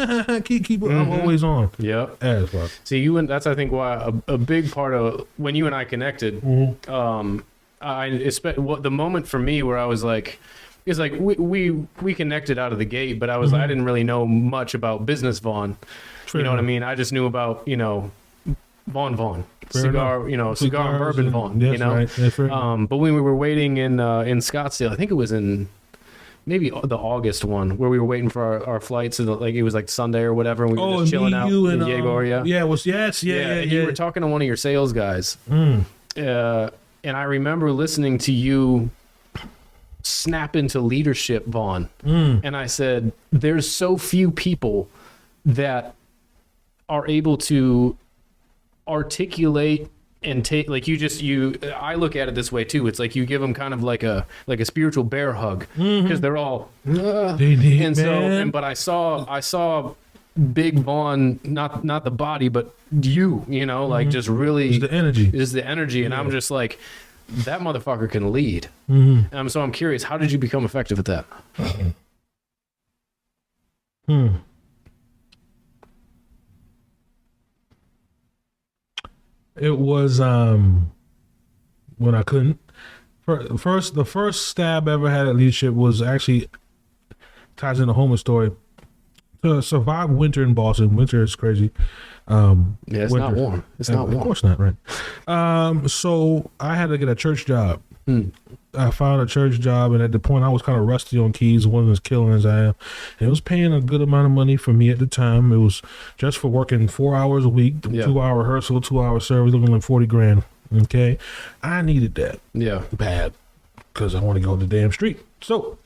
keep I'm always on. Yep. As fuck. See, you and that's, I think, why a big part of when you and I connected. The moment for me where I was like, it's like we connected out of the gate, but I didn't really know much about business Vaughn. You know what I mean? I just knew about Vaughn cigar, cigar and bourbon Vaughn. That's right. That's right. But when we were waiting in Scottsdale, I think it was in maybe the August one where we were waiting for our flights, and it was like Sunday or whatever, and we were just chilling out in Diego area. Yeah, it was You were talking to one of your sales guys, and I remember listening to you snap into leadership, Vaughn. And I said, there's so few people that are able to articulate and take, like, I look at it this way too. It's like you give them kind of like a spiritual bear hug, because they're all but I saw big Vaughn, not the body, but like just really it's the energy. And I'm just like, that motherfucker can lead. So I'm curious, how did you become effective at that? It was when I couldn't. The first stab I ever had at leadership was actually ties in the Homer story. To survive winter in Boston, winter is crazy. It's not warm. It's not warm. Of course not, right? So I had to get a church job. I found a church job, and at the point I was kind of rusty on keys. Wasn't as killing as I am. And it was paying a good amount of money for me at the time. It was just for working 4 hours a week, 2-hour rehearsal, 2-hour service, looking like $40,000. Okay, I needed that. Yeah, bad, because I want to go on the damn street. So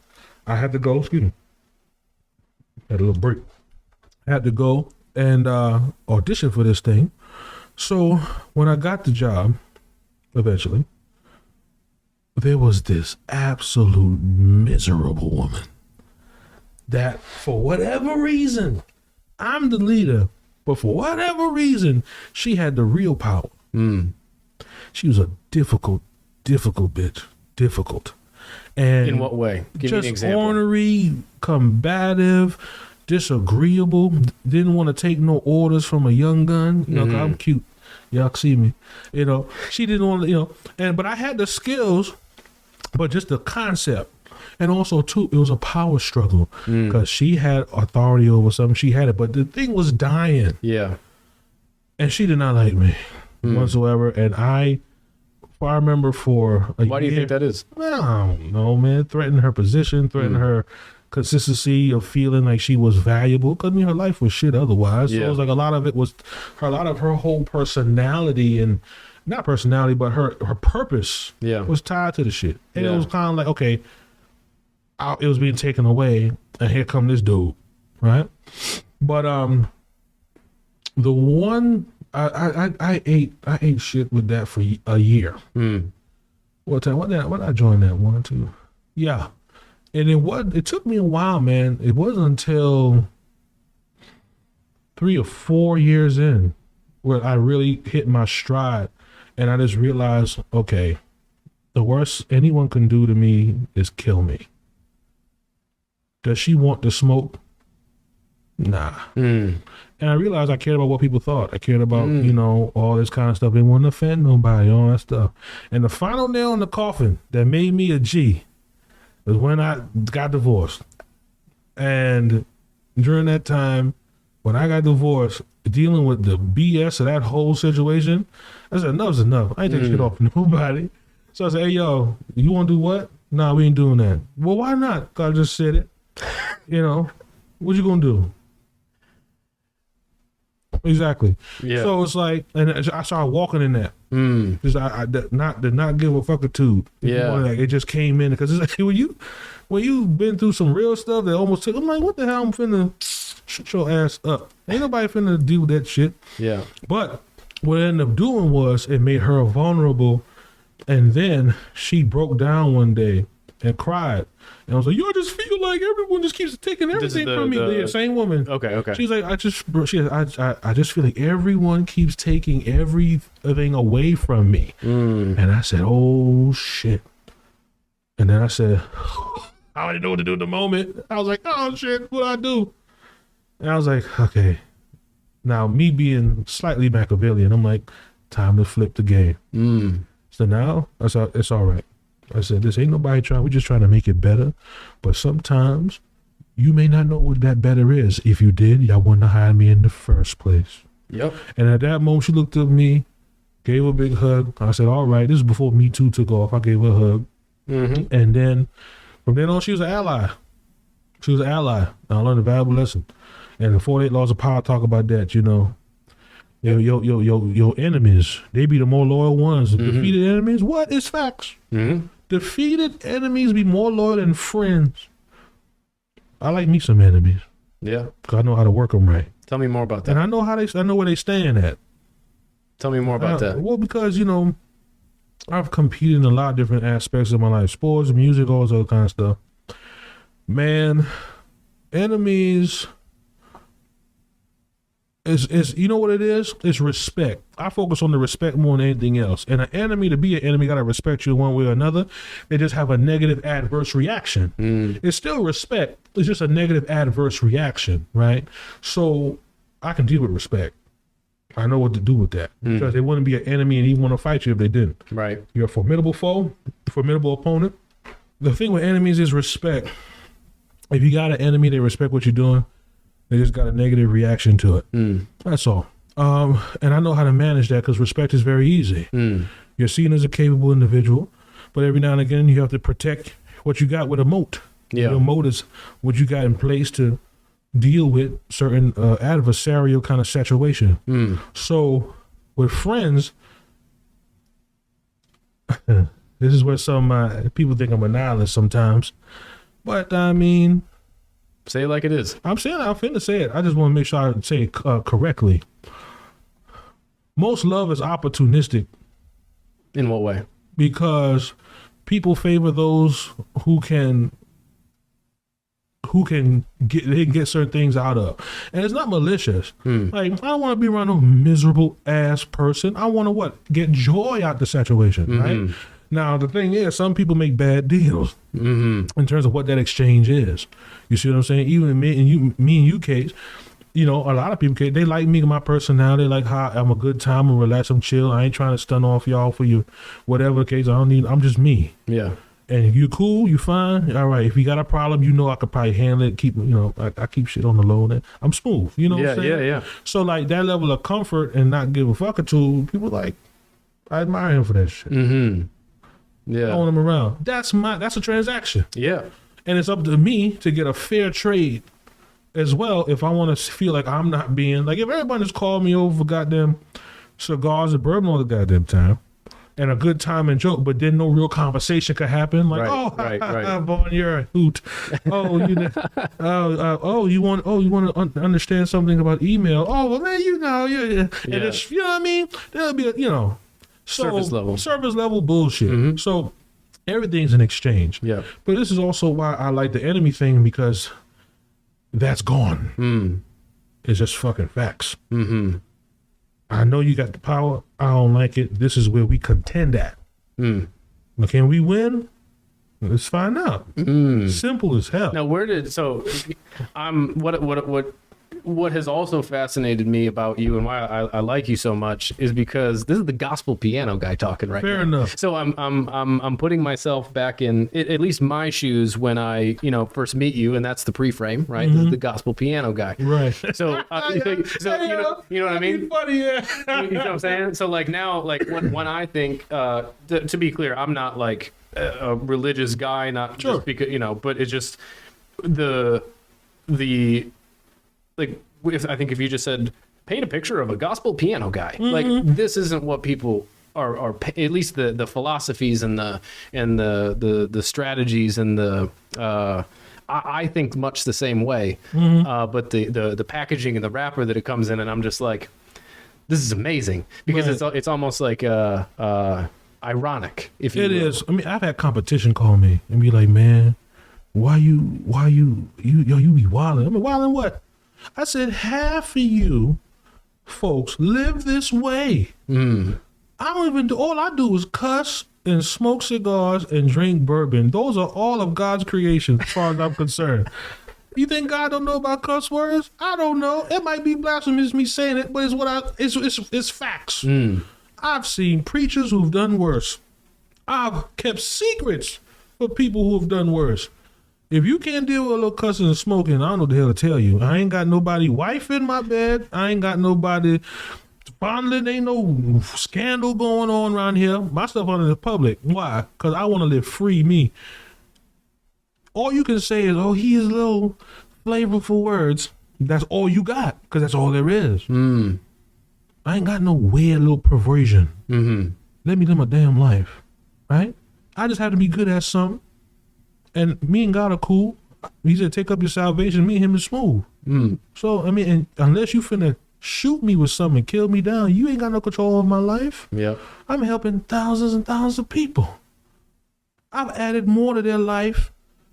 I had to go. Excuse me. Had a little break. I had to go and audition for this thing. So when I got the job, eventually, there was this absolute miserable woman that, for whatever reason, I'm the leader, but for whatever reason, she had the real power. She was a difficult bitch. Difficult. And in what way? Give me an example. Ornery, combative, disagreeable, didn't want to take no orders from a young gun. You know, 'cause I'm cute. Y'all see me. You know, she didn't want to, you know, but I had the skills, but just the concept. And also, too, it was a power struggle because she had authority over something. She had it, but the thing was dying. Yeah. And she did not like me whatsoever. And I remember for a year. Why do you think that is? Well, I don't know, man. Threatened her position, threatened her consistency of feeling like she was valuable. 'Cause, I mean, her life was shit otherwise. So Yeah. it was like a lot of it was a lot of her whole personality and not personality, but her purpose was tied to the shit. And it was kind of like, okay, it was being taken away, and here come this dude, right? But the one I ate shit with that for a year. What time? What did I join that 1 or 2? Yeah, and it took me a while, man. It wasn't until 3 or 4 years in where I really hit my stride, and I just realized, okay, the worst anyone can do to me is kill me. Does she want to smoke? Nah. And I realized I cared about what people thought. I cared about, you know, all this kind of stuff. They wouldn't offend nobody, all that stuff. And the final nail in the coffin that made me a G was when I got divorced. And during that time, when I got divorced, dealing with the BS of that whole situation, I said, enough's enough. I ain't taking shit off nobody. So I said, hey, yo, you want to do what? Nah, we ain't doing that. Well, why not? 'Cause I just said it. You know, what you gonna do? Exactly. Yeah. So it's like, and I started walking in that. Because I did not give a fuck a toot. Yeah. Like, it just came in because it's like when you've been through some real stuff that almost took. I'm like, what the hell? I'm finna shut your ass up. Ain't nobody finna deal with that shit. Yeah. But what it ended up doing was it made her vulnerable, and then she broke down one day and cried. And I was like, yo, I just feel like everyone just keeps taking everything from me. Yeah, same woman. Okay. She's like, I just feel like everyone keeps taking everything away from me. And I said, oh shit. And then I said, I didn't know what to do in the moment. I was like, oh shit, what do I do? And I was like, okay. Now me being slightly Machiavellian, I'm like, time to flip the game. So now I said, it's all right. I said, this ain't nobody trying. We're just trying to make it better. But sometimes you may not know what that better is. If you did, y'all wouldn't have hired me in the first place. Yep. And at that moment, she looked at me, gave her a big hug. I said, all right. This is before Me Too took off. I gave her a hug. And then from then on, she was an ally. She was an ally. I learned a valuable lesson. And the 48 Laws of Power talk about that, you know. Your enemies, they be the more loyal ones. Defeated enemies, what? It's facts. Defeated enemies be more loyal than friends. I like me some enemies. Yeah. Because I know how to work them right. Tell me more about that. And I know I know where they stand at. Tell me more about that. Well, because, you know, I've competed in a lot of different aspects of my life. Sports, music, all this other kind of stuff. Man, enemies is you know what it is? It's respect. I focus on the respect more than anything else. And an enemy, to be an enemy, gotta respect you one way or another. They just have a negative adverse reaction. It's still respect. It's just a negative adverse reaction, right? So I can deal with respect. I know what to do with that. Because they wouldn't be an enemy and even want to fight you if they didn't. Right. You're a formidable foe, formidable opponent. The thing with enemies is respect. If you got an enemy, they respect what you're doing. They just got a negative reaction to it. That's all. And I know how to manage that because respect is very easy. You're seen as a capable individual, but every now and again you have to protect what you got with a moat. Yeah. Your moat is what you got in place to deal with certain adversarial kind of situation. So with friends, this is where some people think I'm a nihilist sometimes, but I mean, say it like it is. I'm finna say it. I just want to make sure I say it correctly. Most love is opportunistic. In what way? Because people favor those who can get certain things out of. And it's not malicious. Like, I don't want to be around a miserable ass person. I want to get joy out the situation, right? Now the thing is, some people make bad deals in terms of what that exchange is. You see what I'm saying? Even in me and you case, you know, a lot of people, they like me and my personality, they like how I'm a good time and relax, I'm chill. I ain't trying to stun off y'all for you, whatever the case. I'm just me. Yeah. And if you cool, you fine. All right. If you got a problem, you know I could probably handle it. Keep, you know, I keep shit on the low. And I'm smooth. You know what I'm saying? Yeah. So like that level of comfort and not give a fuck or two, people like, I admire him for that shit. Yeah. I want him around. That's a transaction. Yeah. And it's up to me to get a fair trade as well. If I want to feel like I'm not being like, if everybody just called me over for goddamn cigars and bourbon all the goddamn time and a good time and joke, but then no real conversation could happen. Like, Right, right. Vaughn, you're a hoot. Oh, you want to understand something about email? Oh, well, man, you know, yeah. And it's, you know what I mean? There'll be, you know, Service level bullshit. So everything's an exchange. Yeah. But this is also why I like the enemy thing, because that's gone. It's just fucking facts. I know you got the power. I don't like it. This is where we contend at. Now, can we win? Let's find out. Simple as hell. Now, what has also fascinated me about you and why I like you so much is because this is the gospel piano guy talking right now. Fair enough. So I'm putting myself back in at least my shoes when I first meet you, and that's the pre-frame, right? This is the gospel piano guy. Right. So you know what I mean? Funny, yeah. You know what I'm saying? So like now, like when I think, to be clear, I'm not like a religious guy, not Sure. just because, but it's just the like, I think if you just said, paint a picture of a gospel piano guy, like this isn't what people are at least the philosophies and the strategies and I think much the same way. But the packaging and the wrapper that it comes in, and I'm just like, this is amazing because it's almost like ironic. If you It will. is. I mean, I've had competition call me and be like, man, why you be wilding? I mean, wilding what? I said, half of you folks live this way. I don't even do, all I do is cuss and smoke cigars and drink bourbon. Those are all of God's creations as far as I'm concerned. You think God don't know about cuss words? I don't know. It might be blasphemous me saying it, but it's facts. I've seen preachers who've done worse. I've kept secrets for people who have done worse. If you can't deal with a little cussing and smoking, I don't know what the hell to tell you. I ain't got nobody wife in my bed. I ain't got nobody fondling. Ain't no scandal going on around here. My stuff under the public. Why? Because I want to live free me. All you can say is, oh, he is little flavorful words. That's all you got, because that's all there is. I ain't got no weird little perversion. Let me live my damn life, right? I just have to be good at something. And me and God are cool. He said, take up your salvation. Me and him is smooth. So, I mean, and unless you finna shoot me with something and kill me down, you ain't got no control of my life. Yeah. I'm helping thousands and thousands of people. I've added more to their life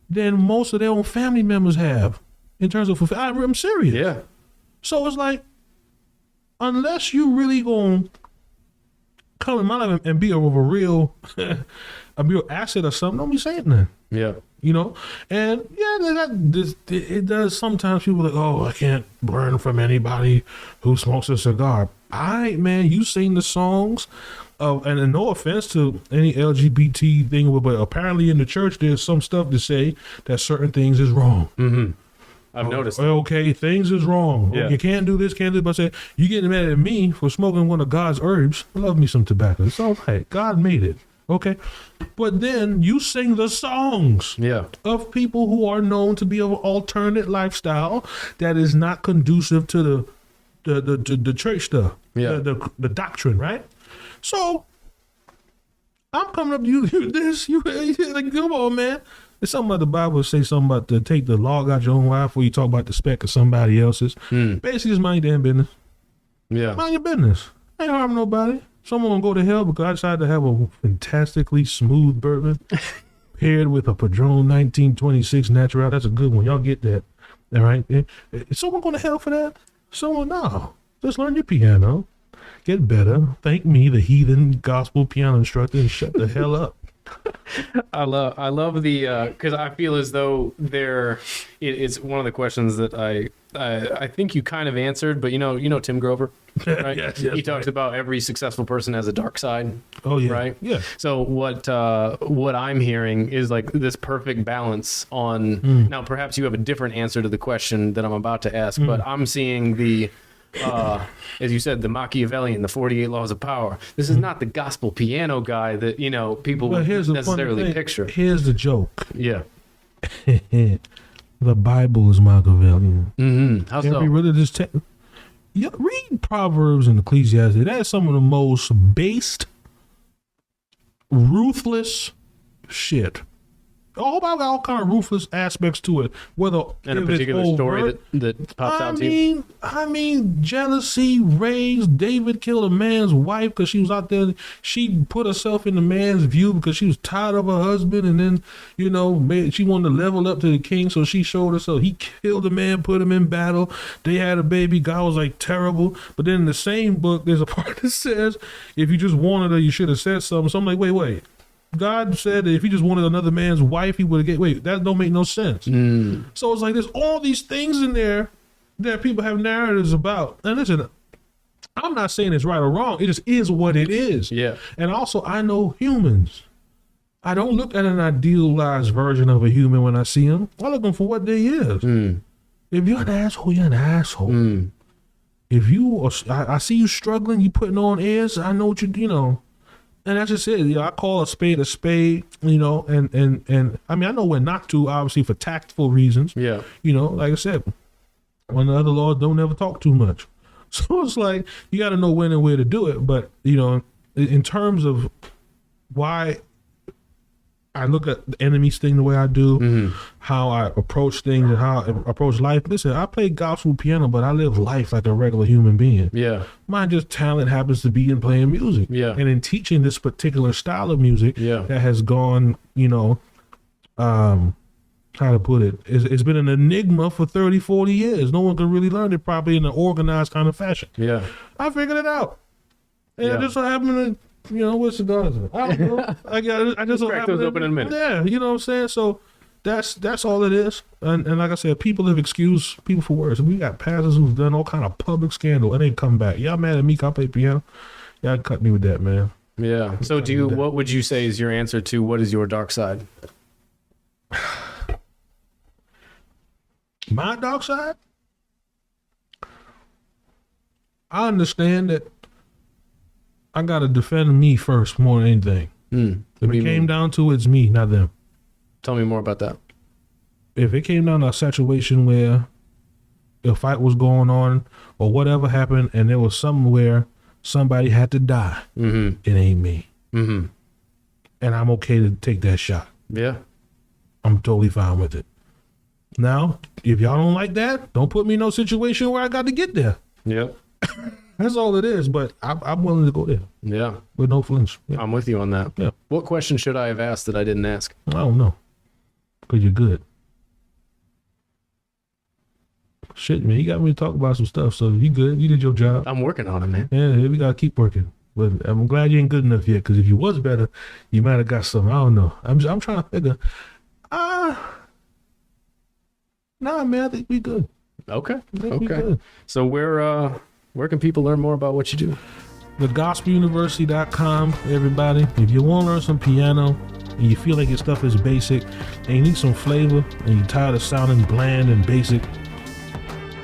than most of their own family members have in terms of fulfillment. I'm serious. Yeah. So it's like, unless you really gonna come in my life and be a real asset or something, don't be saying that. Yeah. You know, and yeah, it does. Sometimes people are like, oh, I can't learn from anybody who smokes a cigar. All right, man, you sing the songs of, and no offense to any LGBT thing, but apparently in the church there's some stuff to say that certain things is wrong. I've noticed. Okay, things is wrong. Yeah. You can't do this, can't do this. But I say, you getting mad at me for smoking one of God's herbs. I love me some tobacco. It's all right. God made it. Okay. But then you sing the songs of people who are known to be of an alternate lifestyle that is not conducive to the church stuff. The doctrine, right? So I'm coming up to you like, come on, man. There's something about the Bible say something about to take the log out your own wife before you talk about the speck of somebody else's. Basically, just mind your damn business. Yeah. Mind your business. Ain't harm nobody. Someone gonna go to hell because I decided to have a fantastically smooth bourbon paired with a Padron 1926 Natural. That's a good one. Y'all get that. All right. Is someone going to hell for that? Someone, no. Just learn your piano. Get better. Thank me, the heathen gospel piano instructor, and shut the hell up. I love the because I feel as though it's one of the questions that I think you kind of answered, but you know Tim Grover, right? Yes, He talks about every successful person has a dark side. Oh yeah, Right. yeah. So what I'm hearing is like this perfect balance on. Now, perhaps you have a different answer to the question that I'm about to ask, but I'm seeing the. As you said, the Machiavellian, the 48 Laws of Power. This is not the gospel piano guy that people But would here's the funny necessarily thing. picture. Here's the joke. Yeah. The Bible is Machiavellian. How so? Every religious text. Yeah, read Proverbs and Ecclesiastes. That's some of the most based, ruthless shit. All kind of ruthless aspects to it. Whether And a if it's particular story overt- that pops out to you. I mean, jealousy, rage. David killed a man's wife because she was out there. She put herself in the man's view because she was tired of her husband, and then she wanted to level up to the king, so she showed herself. He killed a man, put him in battle. They had a baby. God was like terrible. But then in the same book, there's a part that says, if you just wanted her, you should have said something. So I'm like, wait. God said that if he just wanted another man's wife, he would have get. Wait, that don't make no sense. So it's like there's all these things in there that people have narratives about. And listen, I'm not saying it's right or wrong. It just is what it is. Yeah. And also, I know humans. I don't look at an idealized version of a human when I see them. I look them for what they is. If you're an asshole, you're an asshole. If I see you struggling, you putting on airs. I know what you. And that's just it. I call a spade, and I mean, I know when not to, obviously, for tactful reasons. Yeah. Like I said, one of the other laws, don't ever talk too much. So it's like, you got to know when and where to do it. But, in terms of why I look at the enemies thing the way I do, how I approach things and how I approach life. Listen, I play gospel piano, but I live life like a regular human being. Yeah. My just talent happens to be in playing music. Yeah. And in teaching this particular style of music Yeah. that has gone, how to put it, it's been an enigma for 30, 40 years. No one can really learn it properly in an organized kind of fashion. Yeah. I figured it out. And Yeah. it just so happened to, what's the dozen? I don't know. I just so Crack happened those open in a minute. Yeah, you know what I'm saying? So that's all it is. And like I said, people have excused people for worse. We got pastors who've done all kind of public scandal and they come back. Y'all mad at me 'cause I play piano? Y'all cut me with that, man. Yeah. So what would you say is your answer to what is your dark side? My dark side? I understand that I gotta defend me first more than anything. If it came down to it, it's me, not them. Tell me more about that. If it came down to a situation where a fight was going on or whatever happened and there was something where somebody had to die, it ain't me. And I'm okay to take that shot. Yeah. I'm totally fine with it. Now, if y'all don't like that, don't put me in no situation where I got to get there. Yep. That's all it is, but I'm willing to go there Yeah. with no flinch. Yeah. I'm with you on that. Yeah. What question should I have asked that I didn't ask? I don't know. Because you're good. Shit, man, you got me to talk about some stuff, so you good. You did your job. I'm working on it, man. Yeah, we got to keep working. But I'm glad you ain't good enough yet, because if you was better, you might have got something. I don't know. I'm trying to figure. Nah, man, I think we good. Okay. I think we Okay. good. So where can people learn more about what you do? TheGospelUniversity.com, everybody. If you want to learn some piano and you feel like your stuff is basic and you need some flavor and you're tired of sounding bland and basic,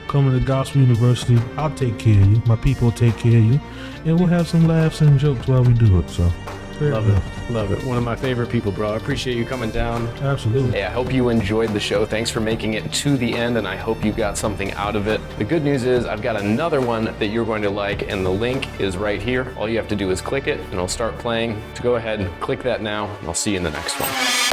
come to the Gospel University. I'll take care of you. My people will take care of you. And we'll have some laughs and jokes while we do it. So, fair Love enough. it. Love it. One of my favorite people, bro. I appreciate you coming down. Absolutely. Hey, I hope you enjoyed the show. Thanks for making it to the end, and I hope you got something out of it. The good news is I've got another one that you're going to like, and the link is right here. All you have to do is click it, and it'll start playing. So go ahead and click that now, and I'll see you in the next one.